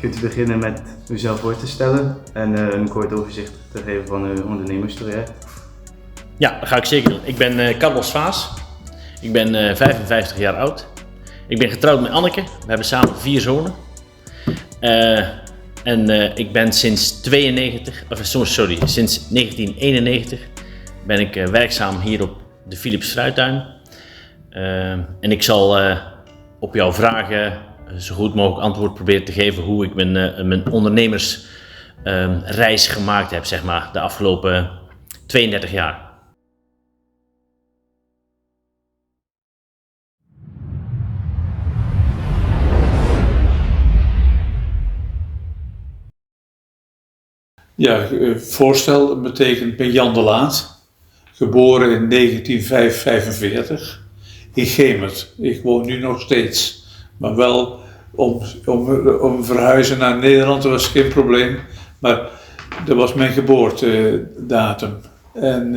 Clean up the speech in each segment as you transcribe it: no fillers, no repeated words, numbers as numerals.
Kunt u beginnen met uzelf voor te stellen en een kort overzicht te geven van uw ondernemerstraject? Ja, dat ga ik zeker doen. Ik ben Carlos Vaas. Ik ben 55 jaar oud. Ik ben getrouwd met Anneke. We hebben samen 4 zonen. Ik ben sinds 1991 ben ik werkzaam hier op de Philips Fruittuin. En ik zal op jouw vragen zo goed mogelijk antwoord proberen te geven hoe ik mijn ondernemersreis gemaakt heb, zeg maar, de afgelopen 32 jaar. Ja, voorstel betekent, ik ben Jan de Laat, geboren in 1945 in Gemert. Ik woon nu nog steeds, maar wel om verhuizen naar Nederland, dat was geen probleem. Maar dat was mijn geboortedatum. En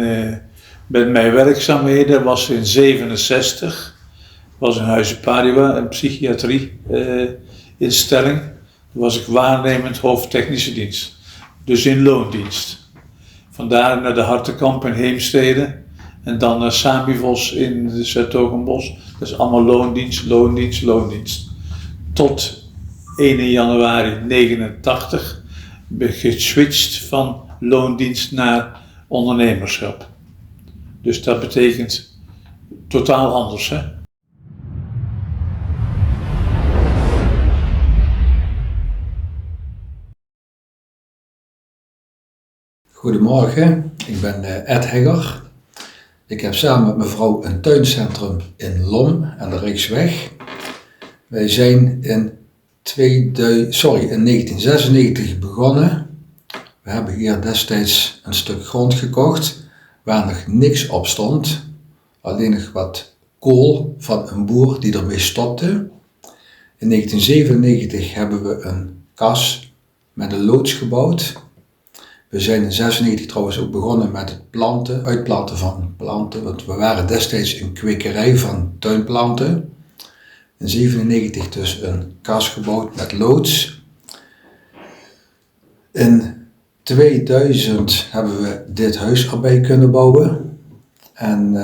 met mijn werkzaamheden was in 67, was in Huize Padua, een psychiatrie instelling. Toen was ik waarnemend hoofd technische dienst. Dus in loondienst. Vandaar naar de Hartenkamp in Heemstede. En dan naar Samivos in de Zertogenbos. Dat is allemaal loondienst. Tot 1 januari 1989 ben ik geswitcht van loondienst naar ondernemerschap. Dus dat betekent totaal anders, hè? Goedemorgen, ik ben Ed Hegger. Ik heb samen met mijn vrouw een tuincentrum in Lom aan de Rijksweg. Wij zijn in 1996 begonnen. We hebben hier destijds een stuk grond gekocht waar nog niks op stond. Alleen nog wat kool van een boer die ermee stopte. In 1997 hebben we een kas met een loods gebouwd. We zijn in 1996 trouwens ook begonnen met het uitplanten van planten, want we waren destijds een kwekerij van tuinplanten. In 1997 dus een kas gebouwd met loods. In 2000 hebben we dit huis erbij kunnen bouwen. En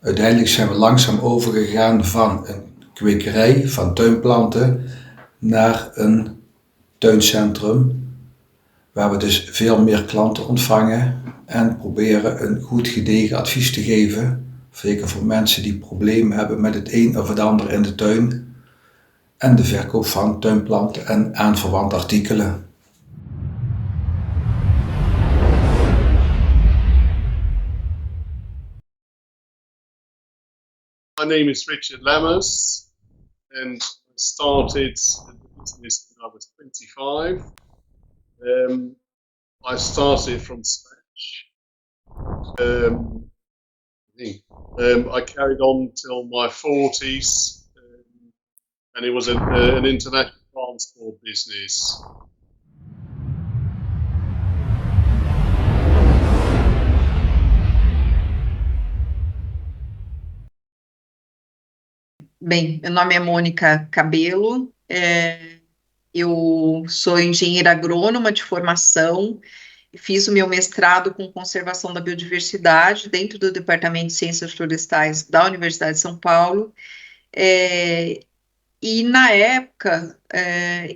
uiteindelijk zijn we langzaam overgegaan van een kwekerij van tuinplanten naar een tuincentrum. Waar we dus veel meer klanten ontvangen en proberen een goed gedegen advies te geven. Zeker voor mensen die problemen hebben met het een of het ander in de tuin. En de verkoop van tuinplanten en aanverwante artikelen. My name is Richard Lammers and I started the business when I was 25. I started from scratch. I carried on till my 40s, and it was an international transport business. Bem, meu nome é Mônica Cabelo, eu sou engenheira agrônoma de formação, fiz o meu mestrado com conservação da biodiversidade dentro do Departamento de Ciências Florestais da Universidade de São Paulo, e na época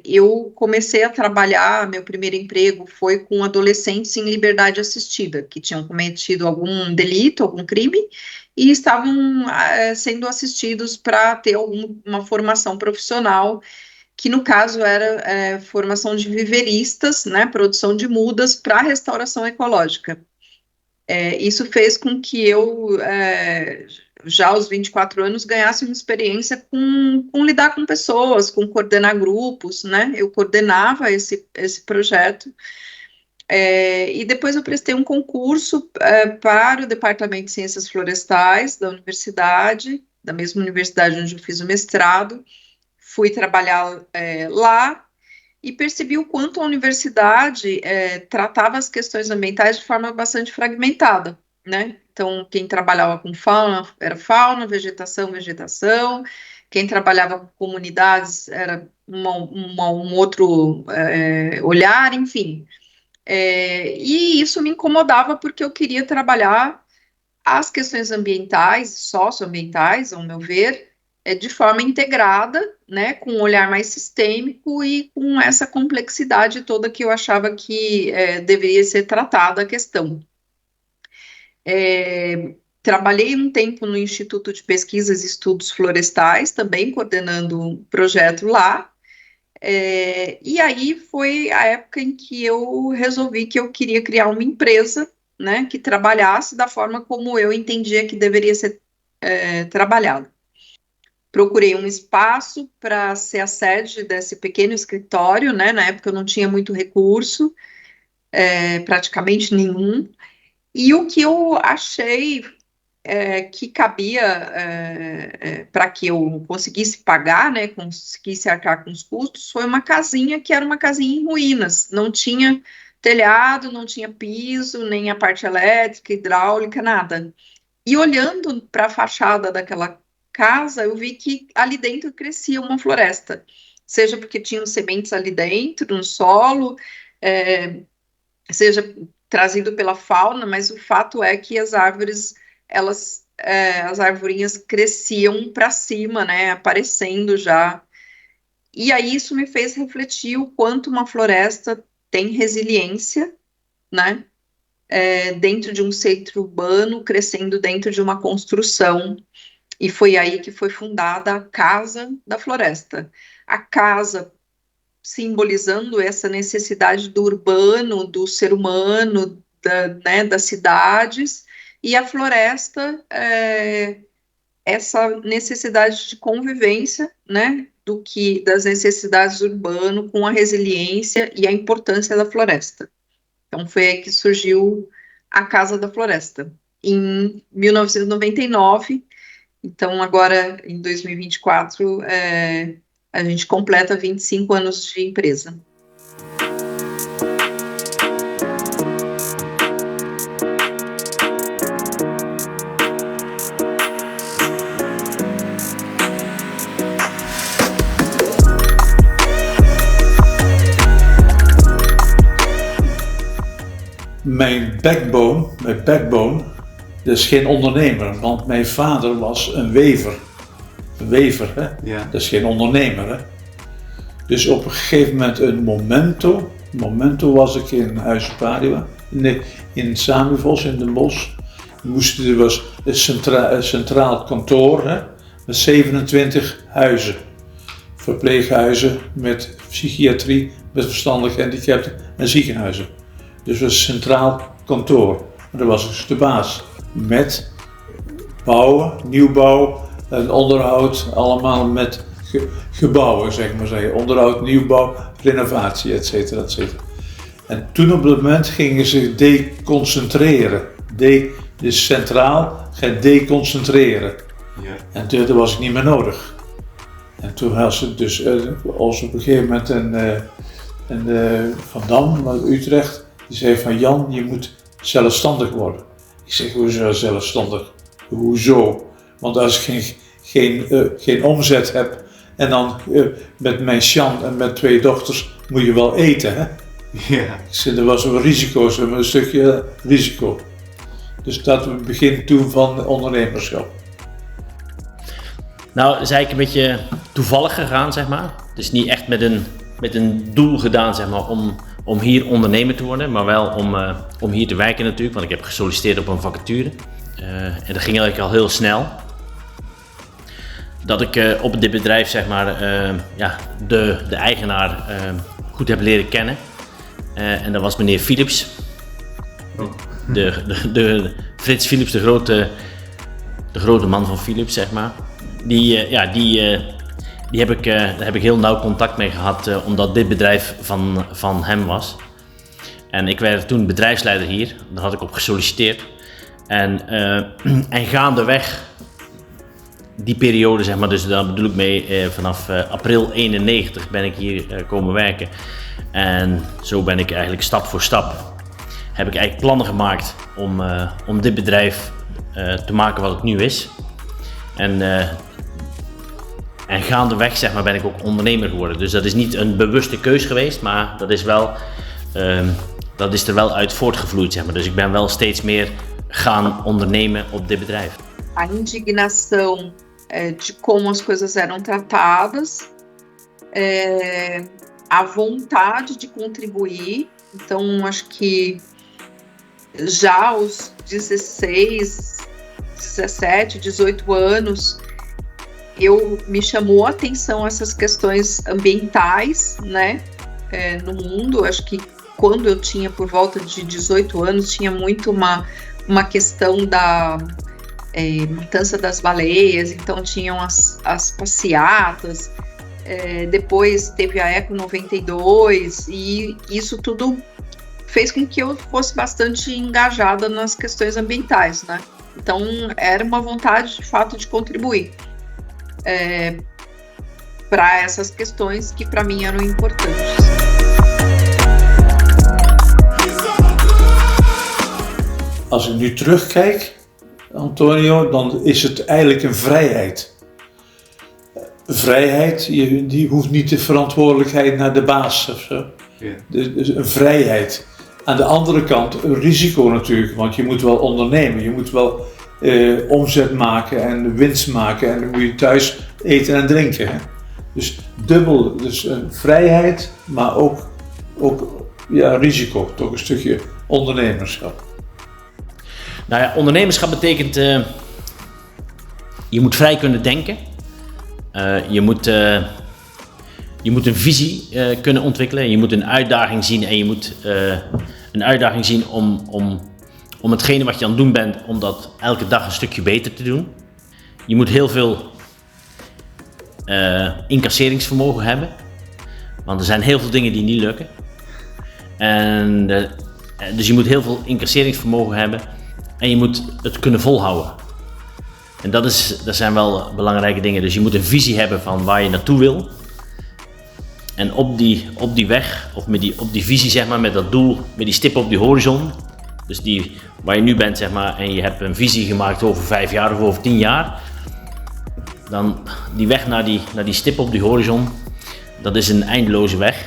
eu comecei a trabalhar, meu primeiro emprego foi com adolescentes em liberdade assistida, que tinham cometido algum delito, algum crime, e estavam sendo assistidos para ter uma formação profissional, que no caso era formação de viveristas, né, produção de mudas para restauração ecológica. Isso fez com que eu, já aos 24 anos, ganhasse uma experiência com lidar com pessoas, com coordenar grupos, né, eu coordenava esse projeto, e depois eu prestei um concurso para o Departamento de Ciências Florestais da universidade, da mesma universidade onde eu fiz o mestrado. Fui trabalhar lá e percebi o quanto a universidade tratava as questões ambientais de forma bastante fragmentada, né? Então, quem trabalhava com fauna era fauna, vegetação, quem trabalhava com comunidades era um outro olhar, enfim. E isso me incomodava porque eu queria trabalhar as questões ambientais, socioambientais, ao meu ver, de forma integrada, né, com um olhar mais sistêmico e com essa complexidade toda que eu achava que deveria ser tratada a questão. Trabalhei um tempo no Instituto de Pesquisas e Estudos Florestais, também coordenando um projeto lá, e aí foi a época em que eu resolvi que eu queria criar uma empresa, né, que trabalhasse da forma como eu entendia que deveria ser trabalhado. Procurei um espaço para ser a sede desse pequeno escritório, né, na época eu não tinha muito recurso, praticamente nenhum, e o que eu achei que cabia para que eu conseguisse pagar, né, conseguisse arcar com os custos, foi uma casinha que era uma casinha em ruínas, não tinha telhado, não tinha piso, nem a parte elétrica, hidráulica, nada. E olhando para a fachada daquela casa, eu vi que ali dentro crescia uma floresta, seja porque tinham sementes ali dentro, no solo, seja trazido pela fauna, mas o fato é que as árvores, as arvorinhas cresciam para cima, né, aparecendo já. E aí isso me fez refletir o quanto uma floresta tem resiliência, né, dentro de um centro urbano, crescendo dentro de uma construção. E foi aí que foi fundada a Casa da Floresta. A casa simbolizando essa necessidade do urbano, do ser humano, das cidades, e a floresta, essa necessidade de convivência, né, das necessidades do urbano com a resiliência e a importância da floresta. Então foi aí que surgiu a Casa da Floresta, em 1999, então agora em 2024 a gente completa 25 anos de empresa. Mijn backbone, dat is geen ondernemer, want mijn vader was een wever. Een wever, hè? Ja. Dat is geen ondernemer, hè? Dus op een gegeven moment een momento was ik in Huizenpadua, in Samuvos in Den Bosch. Er was een centraal kantoor, hè, met 27 huizen. Verpleeghuizen met psychiatrie, met verstandelijk gehandicapten en ziekenhuizen. Dus het was een centraal kantoor. Maar daar was ik dus de baas. Met bouwen, nieuwbouw en onderhoud, allemaal met gebouwen, zeg maar zeggen. Onderhoud, nieuwbouw, renovatie, et cetera, et cetera. En toen op dat moment gingen ze deconcentreren. Dus centraal gaan deconcentreren. Ja. En toen was ik niet meer nodig. En toen was het dus, als op een gegeven moment een Van Dam uit Utrecht, die zei van Jan, je moet zelfstandig worden. Ik zeg, hoezo zelfstandig? Hoezo? Want als ik geen omzet heb en dan met mijn Sjan en met 2 dochters moet je wel eten, hè? Ja. Ik zei, er was wel risico's, een stukje risico. Dus dat was het begin toen van ondernemerschap. Nou, is eigenlijk een beetje toevallig gegaan, zeg maar. Dus niet echt met een doel gedaan, zeg maar, om hier ondernemer te worden, maar wel om hier te werken natuurlijk, want ik heb gesolliciteerd op een vacature. En dat ging eigenlijk al heel snel. Dat ik op dit bedrijf, zeg maar, de eigenaar goed heb leren kennen. En dat was meneer Philips. De Frits Philips, de grote man van Philips, zeg maar. Daar heb ik heel nauw contact mee gehad, omdat dit bedrijf van hem was. En ik werd toen bedrijfsleider hier, daar had ik op gesolliciteerd. En gaandeweg die periode, zeg maar, dus daar bedoel ik mee, vanaf april 91 ben ik hier komen werken. En zo ben ik eigenlijk stap voor stap, heb ik eigenlijk plannen gemaakt om dit bedrijf te maken wat het nu is. En En gaandeweg zeg maar, ben ik ook ondernemer geworden. Dus dat is niet een bewuste keus geweest, maar dat is er wel uit voortgevloeid. Zeg maar. Dus ik ben wel steeds meer gaan ondernemen op dit bedrijf. A indignação de como as coisas eram tratadas, a vontade de contribuir. Então, acho que já aos 16, 17, 18 anos, me chamou a atenção essas questões ambientais, né, no mundo. Acho que quando eu tinha por volta de 18 anos, tinha muito uma questão da matança das baleias, então tinham as passeatas, depois teve a Eco 92, e isso tudo fez com que eu fosse bastante engajada nas questões ambientais, né? Então era uma vontade de fato de contribuir para essas questões que para mim eram importantes. Als ik nu terugkijk, Antonio, dan is het eigenlijk een vrijheid. Vrijheid, die hoeft niet de verantwoordelijkheid naar de baas of zo. Ja. Dus een vrijheid. Aan de andere kant een risico natuurlijk, want je moet wel ondernemen. Je moet wel omzet maken en winst maken en dan moet je thuis eten en drinken. Hè? Dus dubbel, dus een vrijheid, maar ook risico, toch een stukje ondernemerschap. Nou ja, ondernemerschap betekent, je moet vrij kunnen denken. Je moet een visie kunnen ontwikkelen. Je moet een uitdaging zien en je moet een uitdaging zien om hetgene wat je aan het doen bent, om dat elke dag een stukje beter te doen. Je moet heel veel incasseringsvermogen hebben. Want er zijn heel veel dingen die niet lukken. Dus je moet heel veel incasseringsvermogen hebben. En je moet het kunnen volhouden. En dat zijn wel belangrijke dingen. Dus je moet een visie hebben van waar je naartoe wil. En op die weg, of op die visie zeg maar, met dat doel, met die stip op die horizon. Dus waar je nu bent zeg maar, en je hebt een visie gemaakt over 5 jaar of over 10 jaar. Dan die weg naar die stip op die horizon, dat is een eindeloze weg.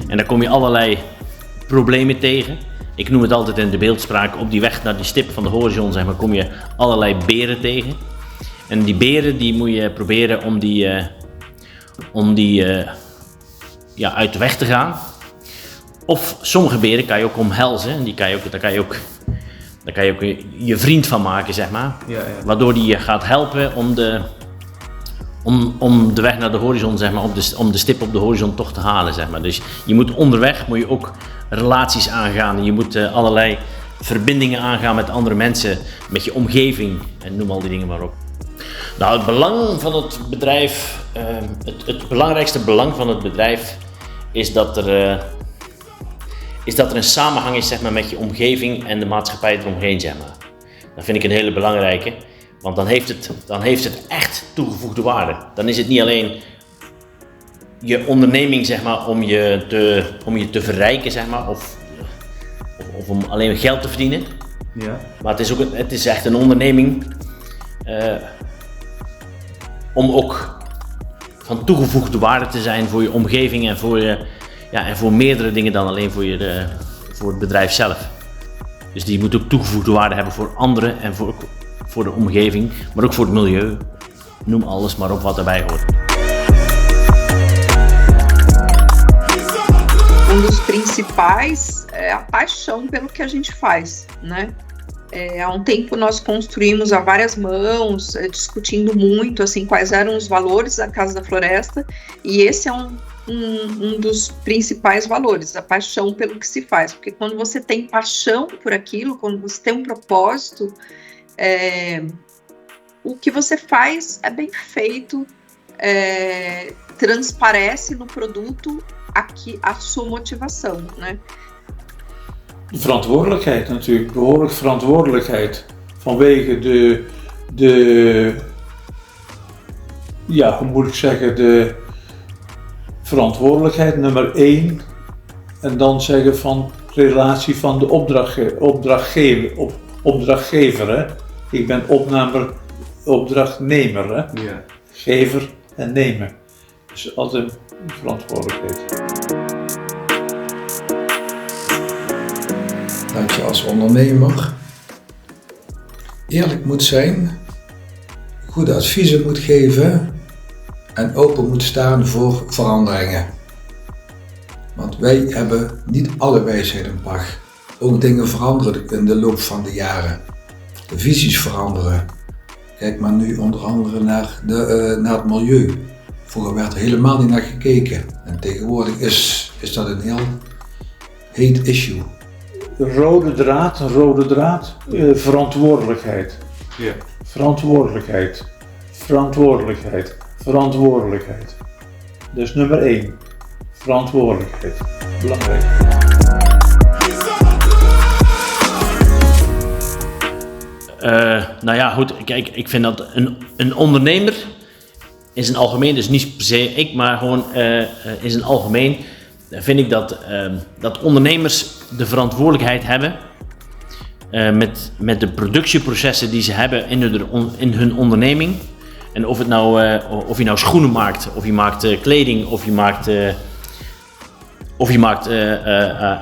En daar kom je allerlei problemen tegen. Ik noem het altijd in de beeldspraak, op die weg naar die stip van de horizon zeg maar, kom je allerlei beren tegen. En die beren die moet je proberen om die uit de weg te gaan. Of sommige beren kan je ook omhelzen en daar kan je ook je vriend van maken zeg maar. Ja. Waardoor die je gaat helpen om de weg naar de horizon zeg maar, om de stip op de horizon toch te halen zeg maar. Dus je moet onderweg ook relaties aangaan. Je moet allerlei verbindingen aangaan met andere mensen, met je omgeving en noem al die dingen maar op. Nou, het belang van het bedrijf, het belangrijkste belang van het bedrijf is dat er een samenhang is zeg maar, met je omgeving en de maatschappij eromheen. Zeg maar. Dat vind ik een hele belangrijke, want dan heeft het echt toegevoegde waarde. Dan is het niet alleen je onderneming zeg maar, om je te verrijken zeg maar, of om alleen geld te verdienen. Ja. Maar het is echt een onderneming om ook van toegevoegde waarde te zijn voor je omgeving en voor meerdere dingen dan alleen voor het bedrijf zelf. Dus die moet ook toegevoegde waarde hebben voor anderen en voor de omgeving, maar ook voor het milieu. Noem alles maar op wat erbij hoort. Dos principais é a paixão pelo que a gente faz, né? Há tempo nós construímos a várias mãos, discutindo muito assim quais eram os valores da Casa da Floresta, e esse é um dos principais valores, a paixão pelo que se faz, porque quando você tem paixão por aquilo, quando você tem um propósito, o que você faz é bem feito, transparece no produto a sua motivação, né? De verantwoordelijkheid natuurlijk, behoorlijk verantwoordelijkheid vanwege hoe moet ik zeggen, de verantwoordelijkheid nummer 1 en dan zeggen van relatie van de opdrachtgever. Hè? Ik ben opdrachtnemer, hè? Ja. Gever, en nemen. Dus altijd een verantwoordelijkheid. Dat je als ondernemer eerlijk moet zijn, goede adviezen moet geven en open moet staan voor veranderingen. Want wij hebben niet alle wijsheid in pacht. Ook dingen veranderen in de loop van de jaren. De visies veranderen. Kijk maar nu onder andere naar het milieu. Vroeger werd er helemaal niet naar gekeken. En tegenwoordig is dat een heel heet issue. Rode draad, verantwoordelijkheid. Ja. Verantwoordelijkheid. Dus nummer 1. Verantwoordelijkheid. Belangrijk. Nou ja, goed, kijk, ik vind dat een ondernemer in zijn algemeen, dus niet per se ik, maar gewoon in zijn algemeen, vind ik dat ondernemers de verantwoordelijkheid hebben met de productieprocessen die ze hebben in hun onderneming. En of je nou schoenen maakt, of je maakt kleding, of je maakt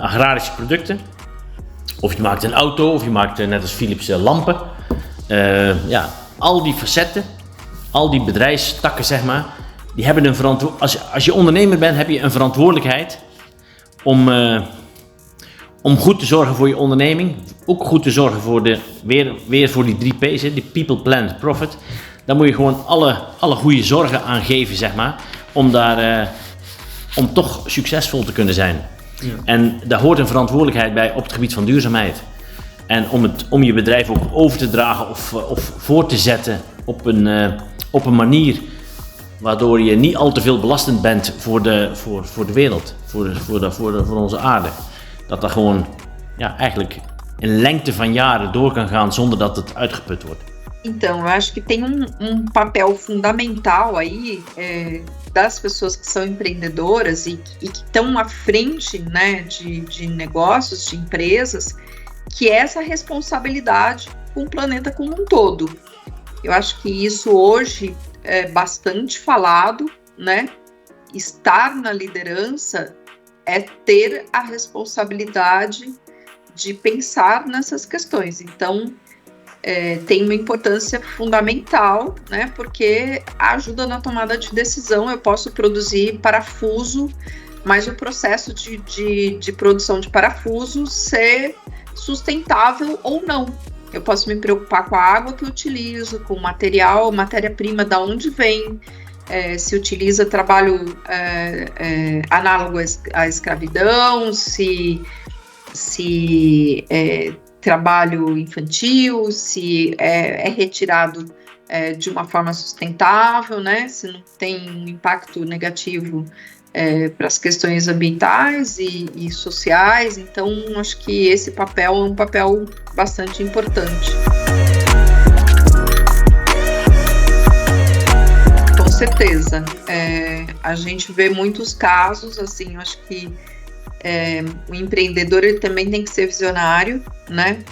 agrarische producten. Of je maakt een auto, of je maakt net als Philips lampen. Al die facetten, al die bedrijfstakken zeg maar, die hebben een verantwoordelijkheid. Als je ondernemer bent, heb je een verantwoordelijkheid om goed te zorgen voor je onderneming. Ook goed te zorgen voor weer voor die 3 P's, die People, Planet, Profit. Daar moet je gewoon alle goede zorgen aan geven, zeg maar, om toch succesvol te kunnen zijn. Ja. En daar hoort een verantwoordelijkheid bij op het gebied van duurzaamheid. En om je bedrijf ook over te dragen of voor te zetten op een manier waardoor je niet al te veel belastend bent voor de wereld, voor onze aarde. Dat gewoon eigenlijk in lengte van jaren door kan gaan zonder dat het uitgeput wordt. Então, eu acho que tem papel fundamental aí das pessoas que são empreendedoras e que estão à frente, né, de negócios, de empresas, que é essa responsabilidade com o planeta como um todo. Eu acho que isso hoje é bastante falado, né? Estar na liderança é ter a responsabilidade de pensar nessas questões. Então, tem uma importância fundamental, né, porque ajuda na tomada de decisão. Eu posso produzir parafuso, mas o processo de produção de parafuso ser sustentável ou não. Eu posso me preocupar com a água que eu utilizo, com o material, matéria-prima, da onde vem, se utiliza trabalho análogo à escravidão, se trabalho infantil, se é retirado de uma forma sustentável, né? Se não tem um impacto negativo para as questões ambientais e sociais. Então, acho que esse papel é um papel bastante importante. Com certeza. A gente vê muitos casos, assim, acho que o empreendedor ele também tem que ser visionário, né?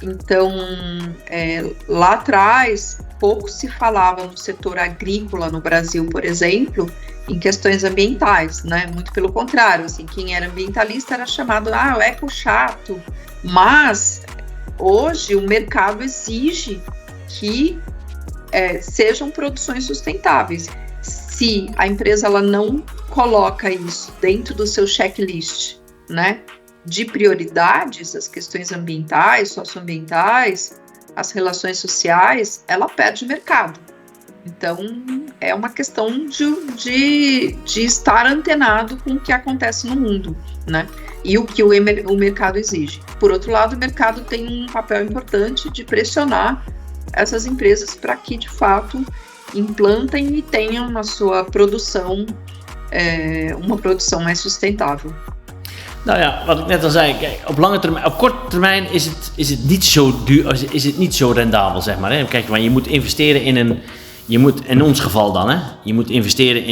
Então, lá atrás, pouco se falava no setor agrícola no Brasil, por exemplo, em questões ambientais, né? Muito pelo contrário, assim, quem era ambientalista era chamado, o eco chato. Mas, hoje, o mercado exige que sejam produções sustentáveis. Se a empresa ela não coloca isso dentro do seu checklist, né, de prioridades, as questões ambientais, socioambientais, as relações sociais, ela perde mercado. Então, é uma questão de estar antenado com o que acontece no mundo, né, e o que o mercado exige. Por outro lado, o mercado tem um papel importante de pressionar essas empresas para que, de fato, implantem e tenham na sua produção uma produção mais sustentável. Nou ja, wat ik net al zei, kijk, op korte termijn is het niet zo duur, is het niet zo rendabel, zeg maar. Hè? Kijk, maar je moet investeren in ons geval dan, hè? Je moet investeren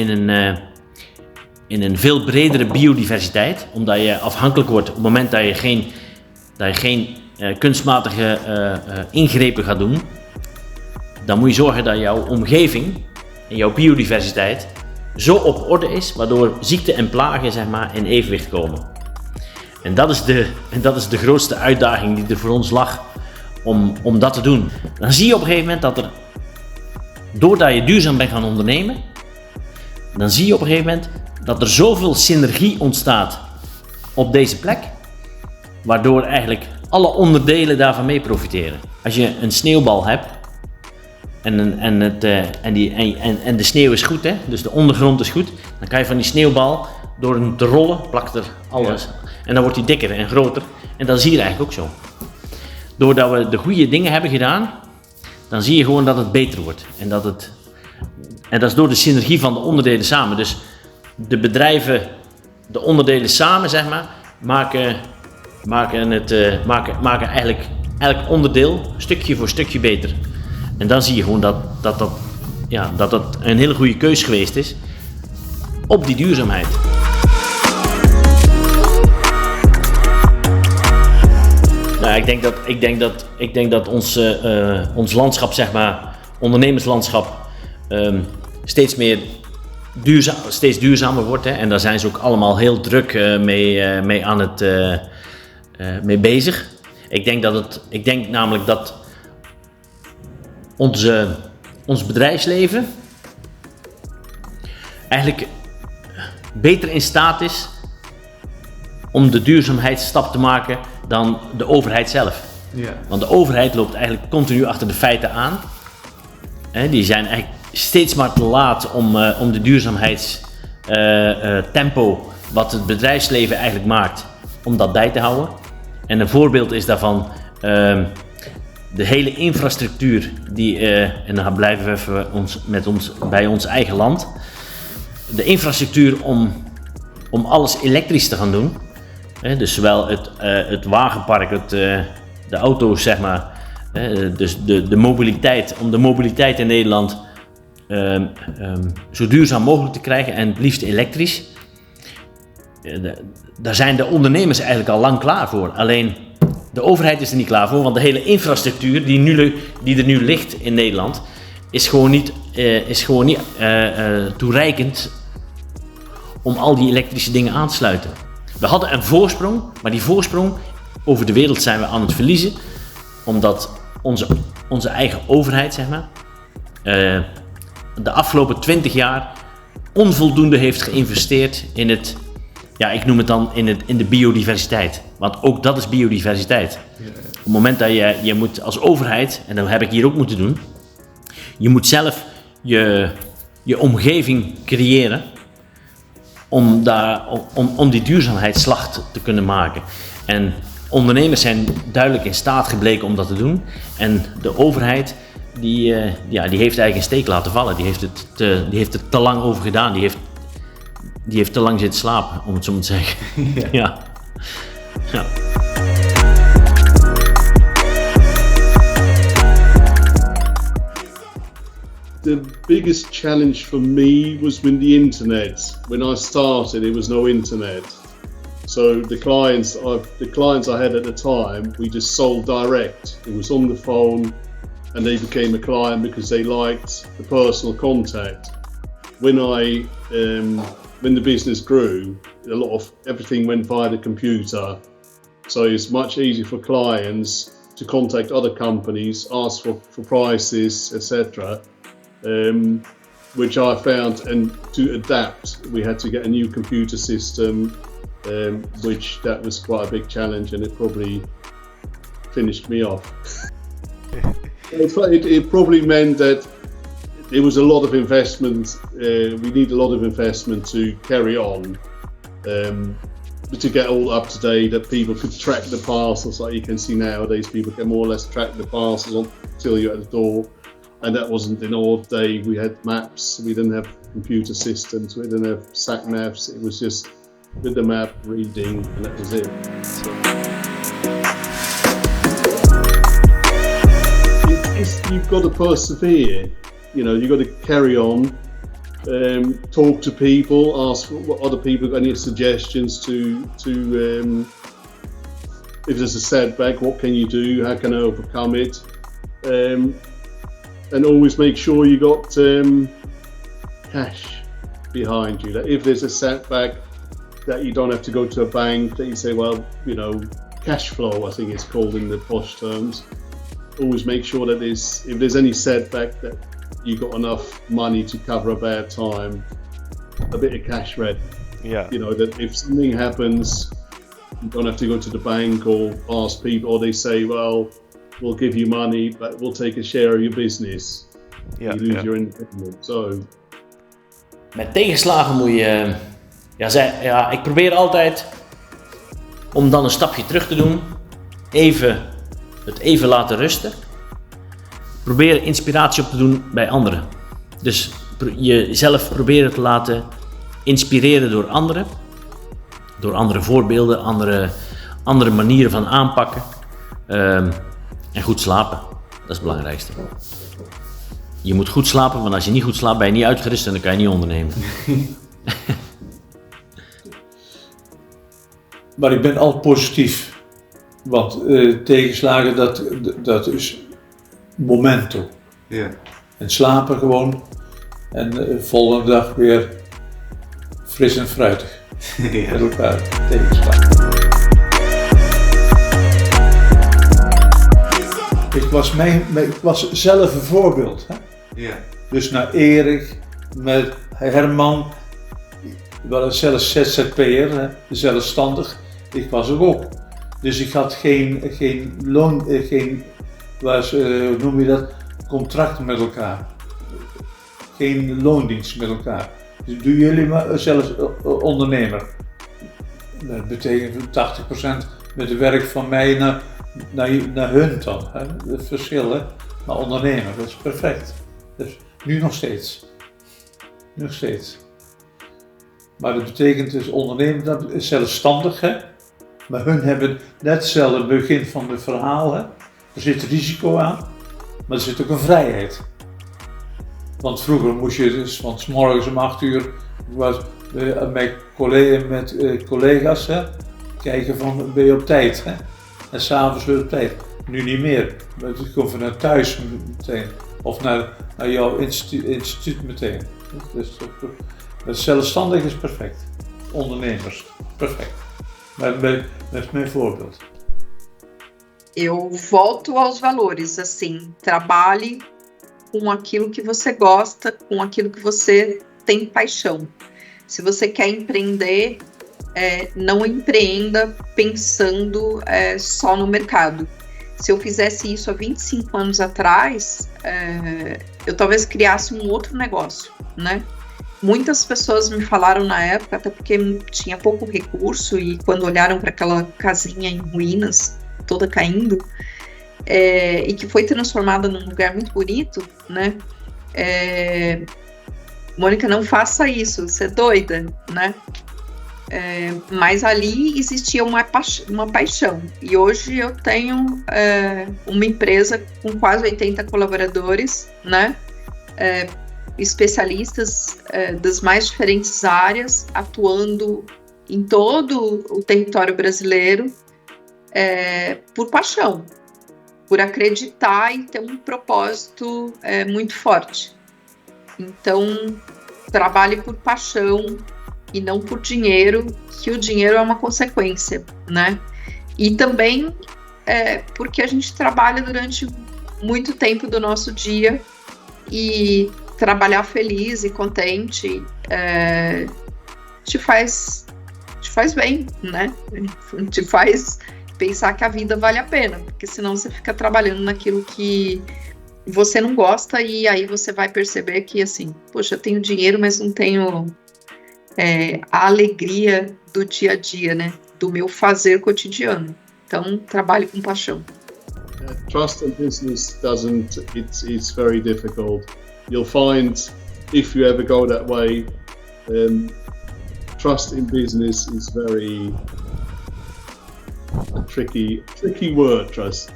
in een veel bredere biodiversiteit, omdat je afhankelijk wordt op het moment dat je geen kunstmatige ingrepen gaat doen. Dan moet je zorgen dat jouw omgeving en jouw biodiversiteit zo op orde is, waardoor ziekte en plagen zeg maar, in evenwicht komen. En dat is de grootste uitdaging die er voor ons lag om dat te doen. Dan zie je op een gegeven moment dat doordat je duurzaam bent gaan ondernemen, dan zie je op een gegeven moment dat er zoveel synergie ontstaat op deze plek, waardoor eigenlijk alle onderdelen daarvan mee profiteren. Als je een sneeuwbal hebt en de sneeuw is goed, hè? Dus de ondergrond is goed, dan kan je van die sneeuwbal door hem te rollen, plakt er alles. Ja. En dan wordt hij dikker en groter. En dat zie je eigenlijk ook zo. Doordat we de goede dingen hebben gedaan, dan zie je gewoon dat het beter wordt. En dat is door de synergie van de onderdelen samen. Dus de bedrijven, de onderdelen samen, zeg maar, maken eigenlijk elk onderdeel stukje voor stukje beter. En dan zie je gewoon dat een hele goede keus geweest is op die duurzaamheid. Nou, ik denk dat ons landschap, zeg maar, ondernemerslandschap, steeds duurzamer wordt. Hè? En daar zijn ze ook allemaal heel druk mee bezig. Ik denk namelijk dat ons bedrijfsleven eigenlijk beter in staat is om de duurzaamheidsstap te maken dan de overheid zelf. Ja. Want de overheid loopt eigenlijk continu achter de feiten aan. Die zijn eigenlijk steeds maar te laat om de duurzaamheidstempo wat het bedrijfsleven eigenlijk maakt, om dat bij te houden. En een voorbeeld is daarvan de hele infrastructuur en dan blijven we even bij ons eigen land. De infrastructuur om alles elektrisch te gaan doen. Dus zowel het wagenpark, de auto's, zeg maar, dus de mobiliteit, om de mobiliteit in Nederland zo duurzaam mogelijk te krijgen en het liefst elektrisch. Daar zijn de ondernemers eigenlijk al lang klaar voor. Alleen de overheid is er niet klaar voor, want de hele infrastructuur die er nu ligt in Nederland is gewoon niet toereikend om al die elektrische dingen aan te sluiten. We hadden een voorsprong, maar die voorsprong over de wereld zijn we aan het verliezen, omdat onze eigen overheid, zeg maar, de afgelopen 20 jaar onvoldoende heeft geïnvesteerd in het, ja, ik noem het dan in de biodiversiteit. Want ook dat is biodiversiteit. Op het moment dat je moet als overheid, en dat heb ik hier ook moeten doen, je moet zelf je omgeving creëren om die duurzaamheidsslag te kunnen maken. En ondernemers zijn duidelijk in staat gebleken om dat te doen. En de overheid die heeft eigenlijk een steek laten vallen. Die heeft het te lang over gedaan. Die heeft te lang zitten slapen, om het zo maar te zeggen. Ja. Ja. The biggest challenge for me was when I started, it was no internet. So the clients I had at the time, we just sold direct. It was on the phone, and they became a client because they liked the personal contact. When the business grew, everything went via the computer. So it's much easier for clients to contact other companies, ask for prices, etc. Which I found, and to adapt, we had to get a new computer system, which that was quite a big challenge, and it probably finished me off. It probably meant that there was a lot of investment. We need a lot of investment to carry on, to get all up to date, that people could track the parcels. Like you can see nowadays, people can more or less track the parcels until you're at the door. And that wasn't in our day. We had maps. We didn't have computer systems. We didn't have sat navs. It was just with the map reading, and that was it. So, you've got to persevere. You've got to carry on. Talk to people. Ask what other people got any suggestions to if there's a setback, what can you do? How can I overcome it? And always make sure you got cash behind you. That if there's a setback, that you don't have to go to a bank, that you say, well, cash flow, I think it's called in the posh terms. Always make sure that if there's any setback, that you got enough money to cover a bad time, a bit of cash ready. Yeah. That if something happens, you don't have to go to the bank or ask people, or they say, well, we'll give you money, but we'll take a share of your business. Ja, You lose ja. your independence. So, Met tegenslagen moet je... ik probeer altijd om dan een stapje terug te doen. Het even laten rusten. Probeer inspiratie op te doen bij anderen. Dus jezelf proberen te laten inspireren door anderen. Door andere voorbeelden, andere manieren van aanpakken. En goed slapen. Dat is het belangrijkste. Je moet goed slapen, want als je niet goed slaapt ben je niet uitgerust en dan kan je niet ondernemen. Maar ik ben al positief. Want tegenslagen, dat is momento. Ja. En slapen gewoon. En de volgende dag weer fris en fruitig. Ja. Met elkaar tegenslagen. Ik was zelf een voorbeeld. Hè? Ja. Dus naar Erik, met Herman, wel zelfs ZZP'er, zelfstandig. Ik was er ook. Dus ik had geen loon, hoe noem je dat, contract met elkaar. Geen loondienst met elkaar. Dus doen jullie maar zelfs ondernemer. Dat betekent 80% met het werk van mij naar hun dan. Hè? Het verschil, hè? Maar ondernemer, dat is perfect. Dus nu nog steeds. Nog steeds. Maar dat betekent dus ondernemer, dat is zelfstandig, hè? Maar hun hebben net hetzelfde begin van het verhaal, hè? Er zit risico aan, maar er zit ook een vrijheid. Want vroeger moest je dus, want 's morgens om 8 uur was met collega's, hè? Kijken van ben je op tijd, hè? En s'avonds weer op tijd. Nu niet meer. Maar je komt vanuit thuis meteen. Of naar jouw instituut meteen. Dus zelfstandig is perfect. Ondernemers, perfect. Dat is mijn voorbeeld. Eu volto aos valores, assim, trabalhe com aquilo que você gosta, com aquilo que você tem paixão. Se você quer empreender, não empreenda pensando só no mercado. Se eu fizesse isso há 25 anos atrás, eu talvez criasse um outro negócio, né? Muitas pessoas me falaram na época, até porque tinha pouco recurso, e quando olharam para aquela casinha em ruínas, toda caindo, e que foi transformada num lugar muito bonito, né? Mônica, não faça isso, você é doida, né? Mas ali existia uma paixão, e hoje eu tenho uma empresa com quase 80 colaboradores, né? Especialistas das mais diferentes áreas, atuando em todo o território brasileiro, por paixão, por acreditar e ter um propósito muito forte. Então, trabalhe por paixão e não por dinheiro, que o dinheiro é uma consequência, né? E também porque a gente trabalha durante muito tempo do nosso dia, e trabalhar feliz e contente te faz bem, né? Te faz pensar que a vida vale a pena, porque senão você fica trabalhando naquilo que você não gosta, e aí você vai perceber que, assim, poxa, eu tenho dinheiro, mas não tenho a alegria do dia a dia, né? Do meu fazer cotidiano. Então, trabalhe com paixão. Trust in business it's very difficult. You'll find, if you ever go that way, trust in business is very a tricky word, trust.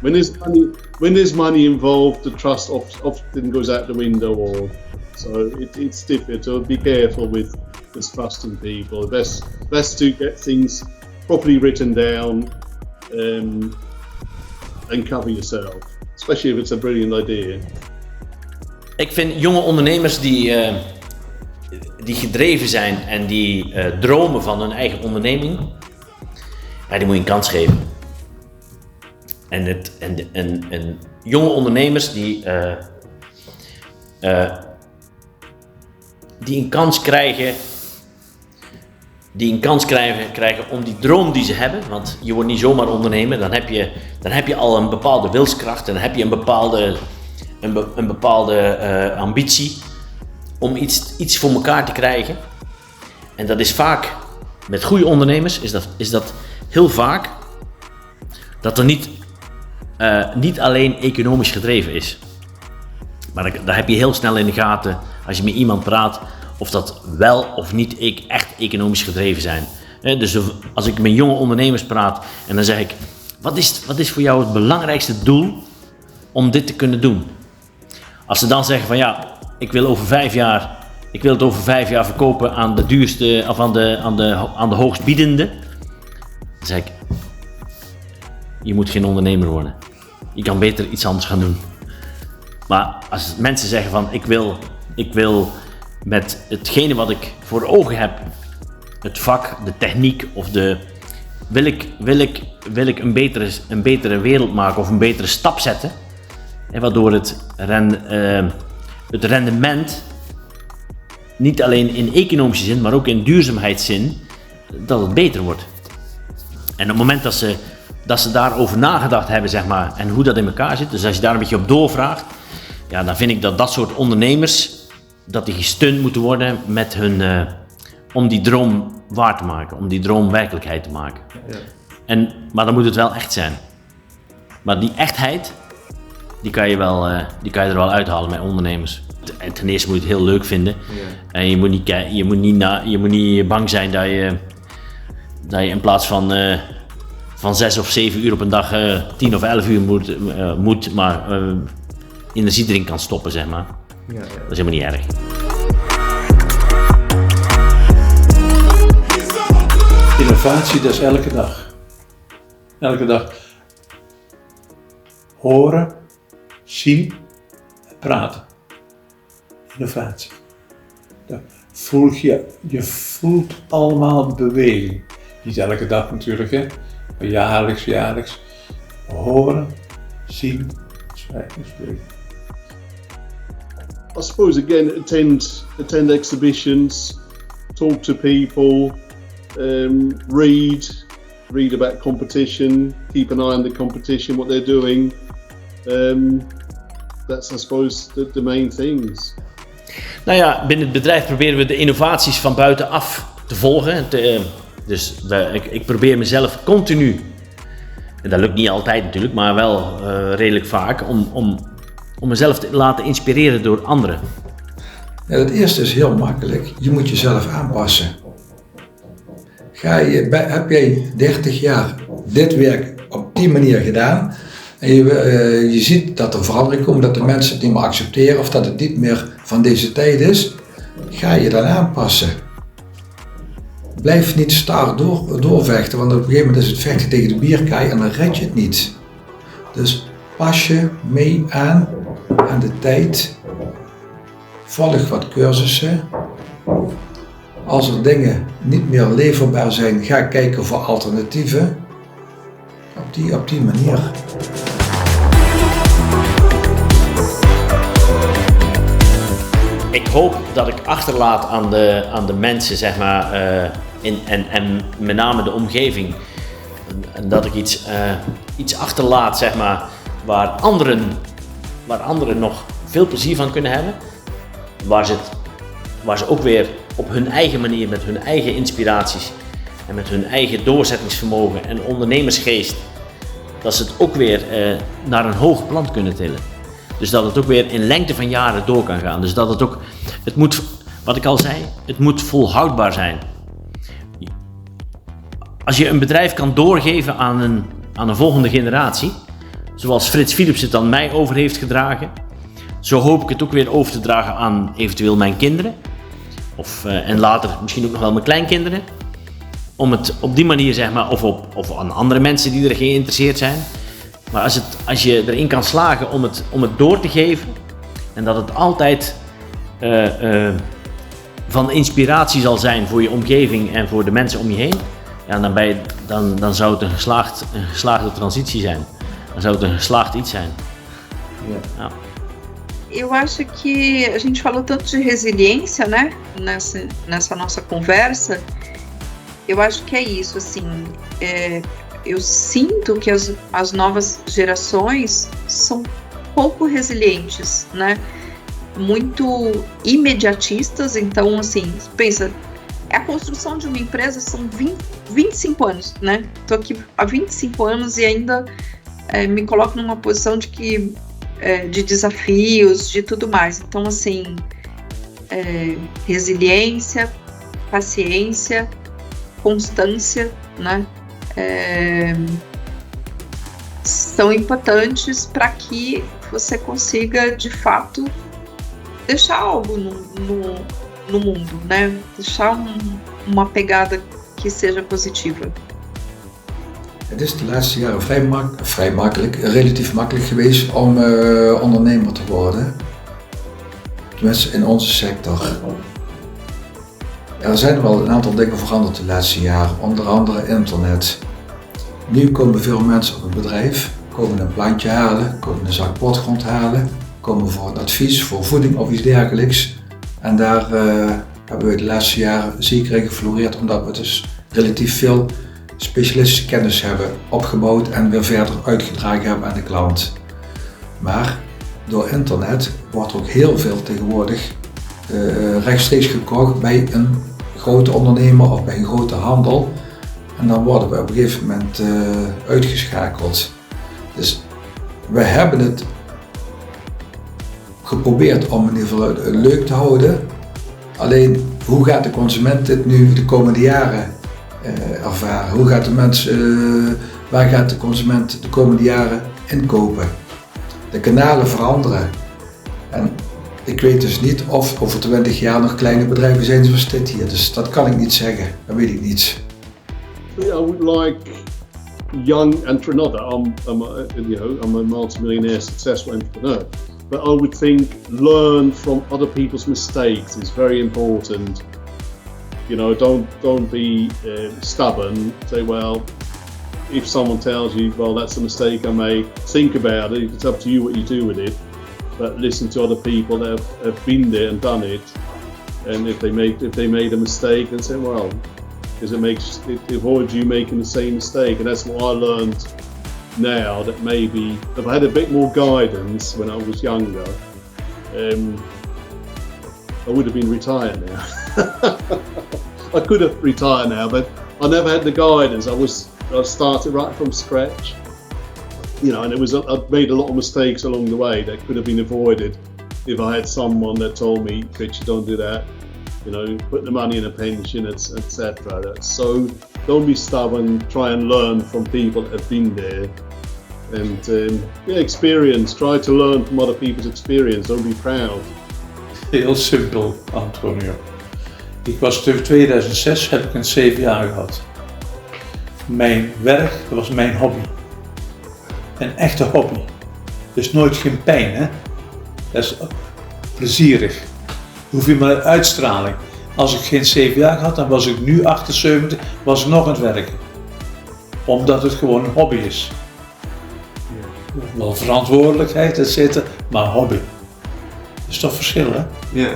When there's money involved, the trust often goes out the window, so it's difficult. So be careful with trusting people. Best to get things properly written down and cover yourself, especially if it's a brilliant idea. Ik vind jonge ondernemers die die gedreven zijn en die dromen van hun eigen onderneming, ja, die moet je een kans geven. En jonge ondernemers die een kans krijgen om die droom die ze hebben, want je wordt niet zomaar ondernemer, dan heb je al een bepaalde wilskracht en dan heb je een bepaalde ambitie om iets voor elkaar te krijgen. En dat is vaak, met goede ondernemers is dat heel vaak, dat er niet alleen economisch gedreven is. Maar daar heb je heel snel in de gaten als je met iemand praat of dat wel of niet echt economisch gedreven zijn. Dus als ik met jonge ondernemers praat en dan zeg ik, wat is voor jou het belangrijkste doel om dit te kunnen doen? Als ze dan zeggen van ja, ik wil het over 5 jaar verkopen aan de duurste of aan de hoogstbiedende, dan zeg ik, je moet geen ondernemer worden. Je kan beter iets anders gaan doen. Maar als mensen zeggen van ik wil met hetgene wat ik voor ogen heb, het vak, de techniek of wil ik een betere wereld maken of een betere stap zetten, waardoor het rendement niet alleen in economische zin, maar ook in duurzaamheidszin, dat het beter wordt. En op het moment dat ze daarover nagedacht hebben, zeg maar, en hoe dat in elkaar zit, dus als je daar een beetje op doorvraagt, ja, dan vind ik dat soort ondernemers, dat die gesteund moeten worden met om die droom waar te maken, om die droom werkelijkheid te maken. Ja. Maar dan moet het wel echt zijn. Maar die echtheid, die kan je er wel uithalen met ondernemers. En ten eerste moet je het heel leuk vinden. Ja. En je moet niet bang zijn dat je in plaats van 6 of 7 uur op een dag 10 of 11 uur moet maar energie erin kan stoppen, zeg maar. Ja. Dat is helemaal niet erg. Innovatie, dat is elke dag. Elke dag horen, zien en praten. Innovatie. Je voelt allemaal beweging. Niet elke dag natuurlijk, hè, maar jaarlijks. Horen, zien, spreken. I suppose again, attend exhibitions, talk to people, read about competition, keep an eye on the competition, what they're doing. That's, I suppose, the main things. Nou ja, binnen het bedrijf proberen we de innovaties van buitenaf te volgen. Ik probeer mezelf continu, en dat lukt niet altijd natuurlijk, maar wel redelijk vaak, om mezelf te laten inspireren door anderen. Ja, het eerste is heel makkelijk. Je moet jezelf aanpassen. Heb jij 30 jaar dit werk op die manier gedaan en je ziet dat er verandering komt, dat de mensen het niet meer accepteren of dat het niet meer van deze tijd is, ga je dan aanpassen. Blijf niet star doorvechten, want op een gegeven moment is het vechten tegen de bierkaai en dan red je het niet. Dus pas je mee aan de tijd, volg wat cursussen. Als er dingen niet meer leverbaar zijn, ga kijken voor alternatieven. Op die manier. Ik hoop dat ik achterlaat aan de mensen, zeg maar, en met name de omgeving, dat ik iets achterlaat, zeg maar, waar anderen nog veel plezier van kunnen hebben, waar ze ook weer op hun eigen manier, met hun eigen inspiraties en met hun eigen doorzettingsvermogen en ondernemersgeest, dat ze het ook weer naar een hoger plan kunnen tillen. Dus dat het ook weer in lengte van jaren door kan gaan. Dus dat het moet, wat ik al zei, het moet volhoudbaar zijn. Als je een bedrijf kan doorgeven aan een volgende generatie, zoals Frits Philips het aan mij over heeft gedragen, zo hoop ik het ook weer over te dragen aan eventueel mijn kinderen. En later misschien ook nog wel mijn kleinkinderen. Om het op die manier, zeg maar, of aan andere mensen die er geïnteresseerd zijn. Maar als je erin kan slagen om het door te geven en dat het altijd van inspiratie zal zijn voor je omgeving en voor de mensen om je heen, ja, dan zou het een geslaagde transitie zijn. Dan zou het een geslaagd iets zijn. Ja. Eu acho que a gente falou tanto de resiliência, né, nessa nossa conversa. Eu acho que é isso, assim, eu sinto que as novas gerações são pouco resilientes, né, muito imediatistas. Então, assim, pensa, a construção de uma empresa são 25 anos, né, estou aqui há 25 anos e ainda me coloco numa posição de que de desafios, de tudo mais. Então, assim, resiliência, paciência, constância, né, são importantes para que você consiga, de fato, deixar algo no mundo, né, deixar uma pegada que seja positiva. Het is de laatste jaren relatief makkelijk geweest om ondernemer te worden. Tenminste in onze sector. Er zijn wel een aantal dingen veranderd de laatste jaren, onder andere internet. Nu komen veel mensen op een bedrijf, komen een plantje halen, komen een zak potgrond halen, komen voor een advies, voor voeding of iets dergelijks. En daar hebben we de laatste jaren zeker in gefloreerd, omdat we dus relatief veel specialistische kennis hebben opgebouwd en weer verder uitgedragen hebben aan de klant. Maar door internet wordt ook heel veel tegenwoordig rechtstreeks gekocht bij een grote ondernemer of bij een grote handel. En dan worden we op een gegeven moment uitgeschakeld. Dus we hebben het geprobeerd om in ieder geval leuk te houden. Alleen, hoe gaat de consument dit nu de komende jaren ervaren? Hoe gaat waar gaat de consument de komende jaren inkopen? De kanalen veranderen. En ik weet dus niet of over 20 jaar nog kleine bedrijven zijn zoals dit hier. Dus dat kan ik niet zeggen. Dat weet ik niet. I would like young entrepreneur. I'm a multi-millionaire successful entrepreneur. But I would think learn from other people's mistakes is very important. You know, don't be stubborn. Say, well, if someone tells you, well, that's a mistake I made, think about it. It's up to you what you do with it. But listen to other people that have been there and done it. And if they made a mistake, then say, well, because it avoids you making the same mistake. And that's what I learned now, that maybe if I had a bit more guidance when I was younger, I would have been retired now. I could have retired now, but I never had the guidance. I started right from scratch, you know, and I made a lot of mistakes along the way that could have been avoided if I had someone that told me, Richard, don't do that, you know, put the money in a pension, etc. So don't be stubborn, try and learn from people that have been there. And experience, try to learn from other people's experience, don't be proud. Heel simpel, Antonio. Ik was in 2006, heb ik een 7 jaar gehad. Mijn werk, dat was mijn hobby. Een echte hobby. Dus nooit geen pijn, hè. Dat is plezierig. Hoef je maar uitstraling. Als ik geen 7 jaar had, dan was ik nu 78, was ik nog aan het werken. Omdat het gewoon een hobby is. Wel verantwoordelijkheid, etc. maar hobby. Dat is toch verschil, hè? Ja.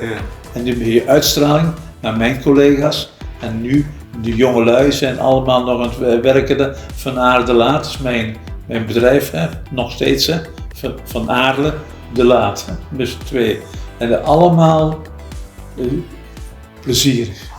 En nu ben je uitstraling naar mijn collega's. En nu, de jongelui zijn allemaal nog aan het werken. Van Aarle de Laat, dat is mijn bedrijf, hè? Nog steeds. Hè? Van Aarle de Laat, hè? Dus 2. En allemaal plezierig.